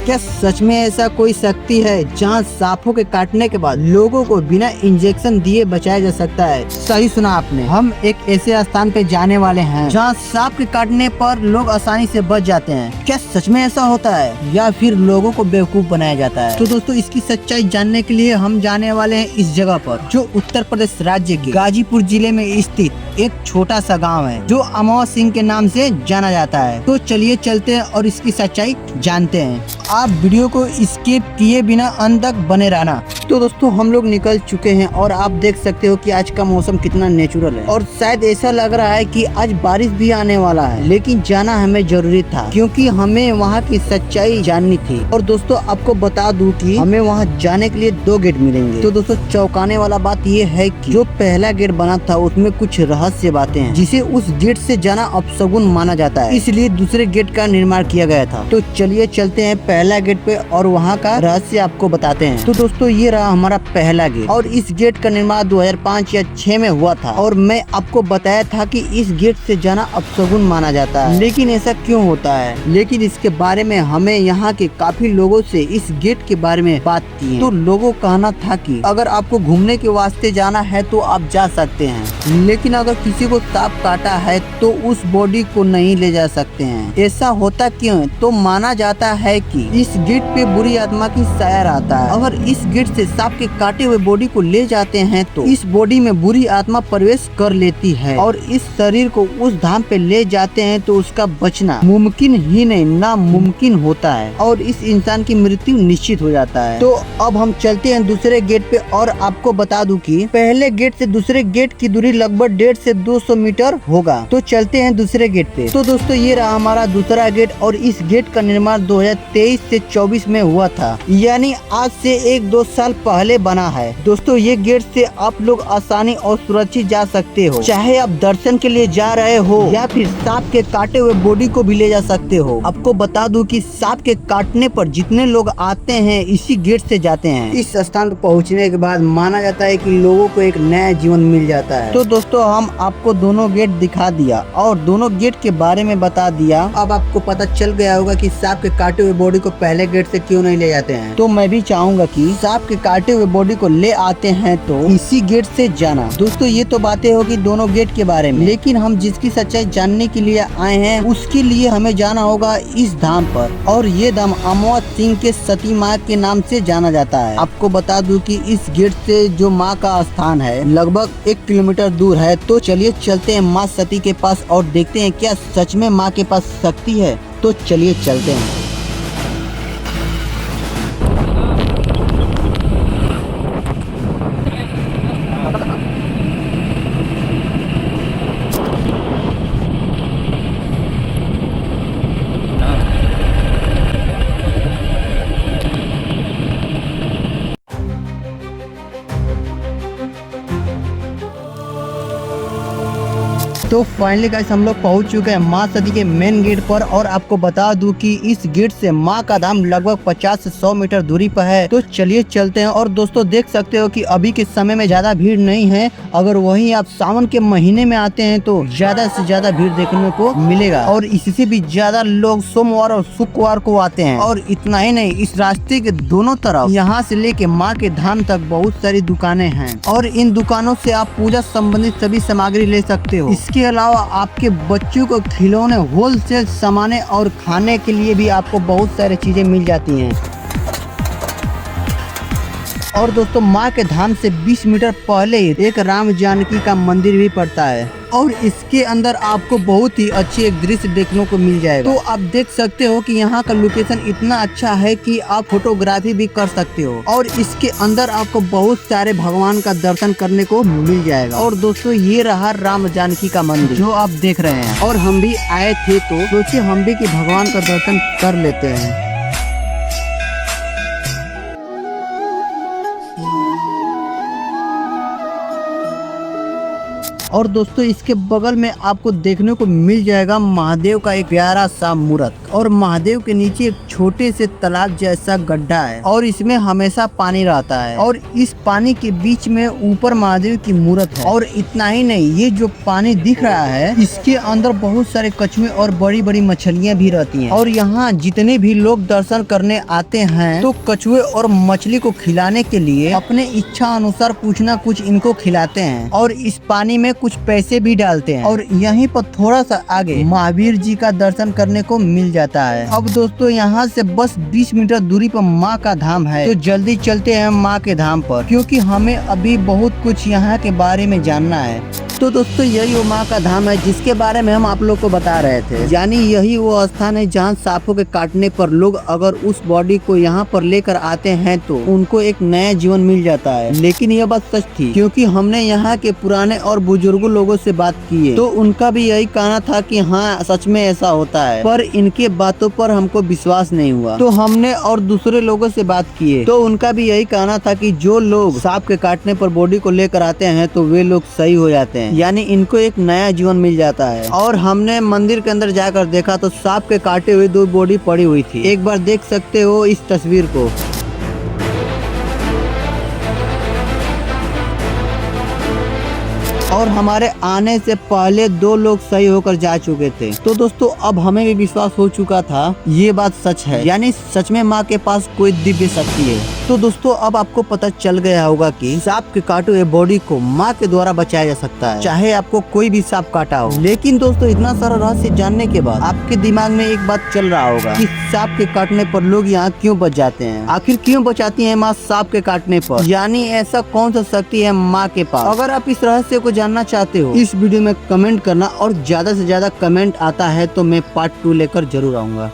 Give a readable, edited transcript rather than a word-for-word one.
क्या सच में ऐसा कोई शक्ति है जहां सांपों के काटने के बाद लोगों को बिना इंजेक्शन दिए बचाया जा सकता है? सही सुना आपने। हम एक ऐसे स्थान पे जाने वाले हैं जहां सांप के काटने पर लोग आसानी से बच जाते हैं। क्या सच में ऐसा होता है या फिर लोगों को बेवकूफ बनाया जाता है? तो दोस्तों, इसकी सच्चाई जानने के लिए हम जाने वाले हैं इस जगह पर, जो उत्तर प्रदेश राज्य के गाजीपुर जिले में स्थित एक छोटा सा गाँव है जो अमवा सिंह के नाम से जाना जाता है। तो चलिए चलते हैं और इसकी सच्चाई जानते हैं। आप वीडियो को स्किप किए बिना अंत तक बने रहना। तो दोस्तों, हम लोग निकल चुके हैं और आप देख सकते हो कि आज का मौसम कितना नेचुरल है और शायद ऐसा लग रहा है कि आज बारिश भी आने वाला है, लेकिन जाना हमें जरूरी था क्योंकि हमें वहाँ की सच्चाई जाननी थी। और दोस्तों, आपको बता दूं कि हमें वहाँ जाने के लिए 2 गेट मिलेंगे। तो दोस्तों, चौंकाने वाला बात ये है कि जो पहला गेट बना था उसमें कुछ रहस्य बातें हैं जिसे उस गेट से जाना अपशगुन माना जाता है, इसलिए दूसरे गेट का निर्माण किया गया था। तो चलिए चलते हैं पहला गेट पे और वहाँ का रहस्य आपको बताते हैं। तो दोस्तों, ये रहा हमारा पहला गेट और इस गेट का निर्माण 2005 या 6 में हुआ था और मैं आपको बताया था कि इस गेट से जाना अपशगुन माना जाता है। लेकिन ऐसा क्यों होता है? लेकिन इसके बारे में हमें यहाँ के काफी लोगों से इस गेट के बारे में बात की है। तो लोगों का कहना था कि अगर आपको घूमने के वास्ते जाना है तो आप जा सकते हैं, लेकिन अगर किसी को सांप काटा है तो उस बॉडी को नहीं ले जा सकते हैं। ऐसा होता क्यों है? तो माना जाता है कि इस गेट पे बुरी आत्मा की सैर आता है। अगर इस गेट से सांप के काटे हुए बॉडी को ले जाते हैं तो इस बॉडी में बुरी आत्मा प्रवेश कर लेती है और इस शरीर को उस धाम पे ले जाते हैं तो उसका बचना मुमकिन ही नहीं नामुमकिन होता है और इस इंसान की मृत्यु निश्चित हो जाता है। तो अब हम चलते हैं दूसरे गेट पे और आपको बता दूं कि पहले गेट से दूसरे गेट की दूरी लगभग 150 से 200 मीटर होगा। तो चलते हैं दूसरे गेट पे। तो दोस्तों, ये रहा हमारा दूसरा गेट और इस गेट का निर्माण 2023 से 24 में हुआ था, यानी आज से 1-2 साल पहले बना है। दोस्तों, ये गेट से आप लोग आसानी और सुरक्षित जा सकते हो, चाहे आप दर्शन के लिए जा रहे हो या फिर सांप के काटे हुए बॉडी को भी ले जा सकते हो। आपको बता दूं कि सांप के काटने पर जितने लोग आते हैं इसी गेट से जाते हैं। इस स्थान पर पहुंचने के बाद माना जाता है कि लोगों को एक नया जीवन मिल जाता है। तो दोस्तों, हम आपको दोनों गेट दिखा दिया और दोनों गेट के बारे में बता दिया। अब आपको पता चल गया होगा कि सांप के काटे हुए बॉडी को पहले गेट से क्यों नहीं ले जाते हैं। तो मैं भी चाहूंगा कि सांप के काटे हुए बॉडी को ले आते हैं तो इसी गेट से जाना। दोस्तों, ये तो बातें होगी दोनों गेट के बारे में, लेकिन हम जिसकी सच्चाई जानने के लिए आए हैं उसके लिए हमें जाना होगा इस धाम पर और ये धाम अमवा सिंह के सती माँ के नाम से जाना जाता है। आपको बता दूं कि इस गेट से जो माँ का स्थान है लगभग 1 किलोमीटर दूर है। तो चलिए चलते हैं माँ सती के पास और देखते हैं क्या सच में माँ के पास शक्ति है। तो चलिए चलते हैं। तो फाइनली गाइस, हम लोग पहुंच चुके हैं माँ सती के मेन गेट पर और आपको बता दूं कि इस गेट से माँ का धाम लगभग 50 से 100 मीटर दूरी पर है। तो चलिए चलते हैं। और दोस्तों, देख सकते हो कि अभी के समय में ज्यादा भीड़ नहीं है। अगर वहीं आप सावन के महीने में आते हैं तो ज्यादा से ज्यादा भीड़ देखने को मिलेगा और इससे भी ज्यादा लोग सोमवार और शुक्रवार को आते हैं। और इतना ही नहीं, इस रास्ते के दोनों तरफ यहाँ से लेके माँ के धाम तक बहुत सारी दुकानें हैं और इन दुकानों से आप पूजा संबंधित सभी सामग्री ले सकते हो। इसके अलावा आपके बच्चों को खिलौने, होलसेल सामानें और खाने के लिए भी आपको बहुत सारी चीजें मिल जाती हैं। और दोस्तों, माँ के धाम से 20 मीटर पहले एक राम जानकी का मंदिर भी पड़ता है और इसके अंदर आपको बहुत ही अच्छी एक दृश्य देखने को मिल जाएगा। तो आप देख सकते हो कि यहाँ का लोकेशन इतना अच्छा है कि आप फोटोग्राफी भी कर सकते हो और इसके अंदर आपको बहुत सारे भगवान का दर्शन करने को मिल जाएगा। और दोस्तों, ये रहा राम जानकी का मंदिर जो आप देख रहे हैं और हम भी आए थे तो सोचे हम भी कि भगवान का दर्शन कर लेते हैं। और दोस्तों इसके बगल में आपको देखने को मिल जाएगा महादेव का एक प्यारा सा मूर्त, और महादेव के नीचे एक छोटे से तालाब जैसा गड्ढा है और इसमें हमेशा पानी रहता है, और इस पानी के बीच में ऊपर महादेव की मूर्त है। और इतना ही नहीं, ये जो पानी दिख रहा है इसके अंदर बहुत सारे कछुए और बड़ी बड़ी मछलियाँ भी रहती हैं, और यहाँ जितने भी लोग दर्शन करने आते हैं तो कछुए और मछली को खिलाने के लिए अपने इच्छा अनुसार कुछ ना कुछ इनको खिलाते हैं, और इस पानी में कुछ पैसे भी डालते हैं। और यहीं पर थोड़ा सा आगे महावीर जी का दर्शन करने को मिल जाता है। अब दोस्तों यहाँ से बस 20 मीटर दूरी पर माँ का धाम है, तो जल्दी चलते हैं माँ के धाम पर, क्योंकि हमें अभी बहुत कुछ यहाँ के बारे में जानना है। तो दोस्तों यही वो माँ का धाम है जिसके बारे में हम आप लोग को बता रहे थे, यानी यही वो स्थान है जहाँ सांपों के काटने पर लोग अगर उस बॉडी को यहाँ पर लेकर आते हैं तो उनको एक नया जीवन मिल जाता है। लेकिन यह बात सच थी, क्योंकि हमने यहाँ के पुराने और बुजुर्गों लोगों से बात की है तो उनका भी यही कहना था कि हाँ सच में ऐसा होता है, पर इनके बातों पर हमको विश्वास नहीं हुआ। तो हमने और दूसरे लोगों से बात की है तो उनका भी यही कहना था कि जो लोग सांप के काटने पर बॉडी को लेकर आते हैं तो वे लोग सही हो जाते हैं, यानी इनको एक नया जीवन मिल जाता है। और हमने मंदिर के अंदर जाकर देखा तो सांप के काटे हुए 2 बॉडी पड़ी हुई थी। एक बार देख सकते हो इस तस्वीर को। और हमारे आने से पहले 2 लोग सही होकर जा चुके थे। तो दोस्तों अब हमें भी विश्वास हो चुका था ये बात सच है, यानी सच में माँ के पास कोई दिव्य शक्ति है। तो दोस्तों अब आपको पता चल गया होगा कि सांप के काटे हुए बॉडी को माँ के द्वारा बचाया जा सकता है, चाहे आपको कोई भी सांप काटा हो। लेकिन दोस्तों इतना सारा रहस्य जानने के बाद आपके दिमाग में एक बात चल रहा होगा कि सांप के काटने पर लोग यहाँ क्यों बच जाते हैं, आखिर क्यों बचाती है माँ सांप के काटने पर, यानी ऐसा कौन सा शक्ति है माँ के पास। अगर आप इस रहस्य को जानना चाहते हो इस वीडियो में कमेंट करना, और ज्यादा से ज्यादा कमेंट आता है तो मैं पार्ट 2 लेकर जरूर आऊंगा।